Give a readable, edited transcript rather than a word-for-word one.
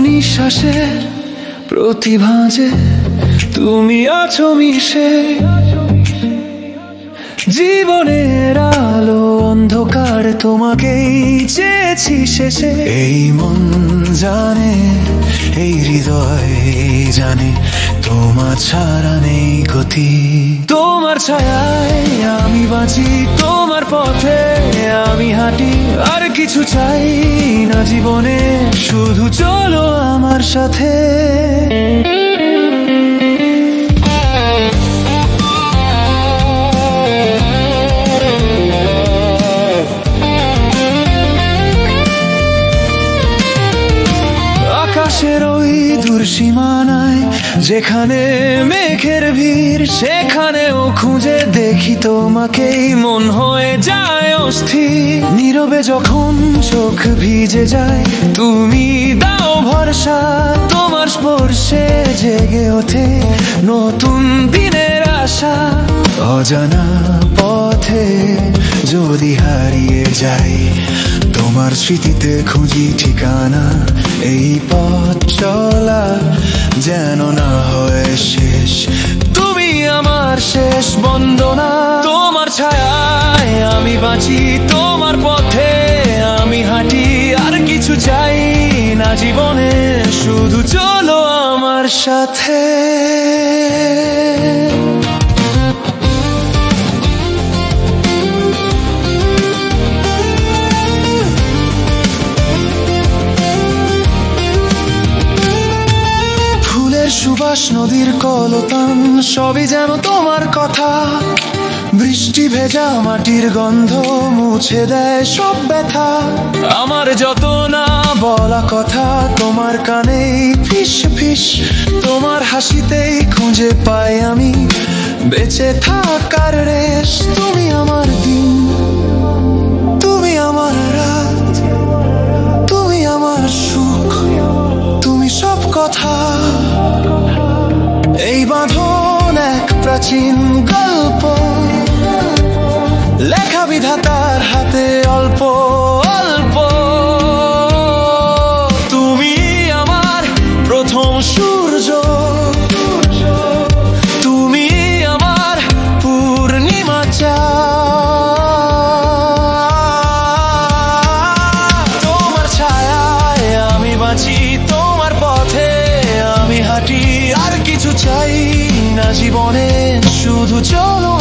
নিঃশ্বাসের প্রতিভাজে তুমি আছো মিশে, জীবনের আলো অন্ধকার তোমাকেই চেয়েছি শেষে। এই মন জানে, এই হৃদয় জানে, তোমার ছাড়া নেই গতি। তোমার ছায়ায় আমি বাঁচি, তোমার পথে আমি হাঁটি, আর কিছু চাই না জীবনে, শুধু চলো আমার সাথে। আকাশের ওই দূর সীমানায় যেখানে মেঘের ভিড়, সেখানেও খুঁজে দেখি তোমাকেই, মন হয়ে যায় অস্থির। নীরবে যখন চোখ ভিজে যায় তুমি দাও ভরসা, তোমার স্পর্শে জেগে ওঠে নতুন দিনের আশা। অজানা পথে যদি হারিয়ে যাই, তোমার স্মৃতিতে খুঁজি ঠিকানা। এই পথ চলা যেন না হয় শেষ, তুমি আমার শেষ বন্দনা। তোমার ছায়ায় আমি বাঁচি, তোমার পথে আমি হাঁটি, আর কিছু চাই না জীবনে, শুধু চলো আমার সাথে। সুবাস নদীর কলতান সবই যেন তোমার কথা, বৃষ্টি ভেজা মাটির গন্ধ মুছে দেয় সব ব্যথা। আমার যত না বলা কথা তোমার কানেই ফিস ফিস, তোমার হাসিতেই খুঁজে পাই আমি বেঁচে থাকার রেশ। তুমি আমার দিন, তুমি আমার রাত, তুমি আমার সুখ, তুমি সব কথা। এই বাঁধন এক প্রাচীন গল্প, লেখা বিধাতার হাতে অল্প অল্প। তুমি আমার প্রথম সূর্য, তুমি আমার পূর্ণিমা চাঁদ। তোমার ছায়ায় আমি বাঁচি, তোমার পথে আমি হাঁটি, আর কিছু চাই না জীবনে, শুধু চলো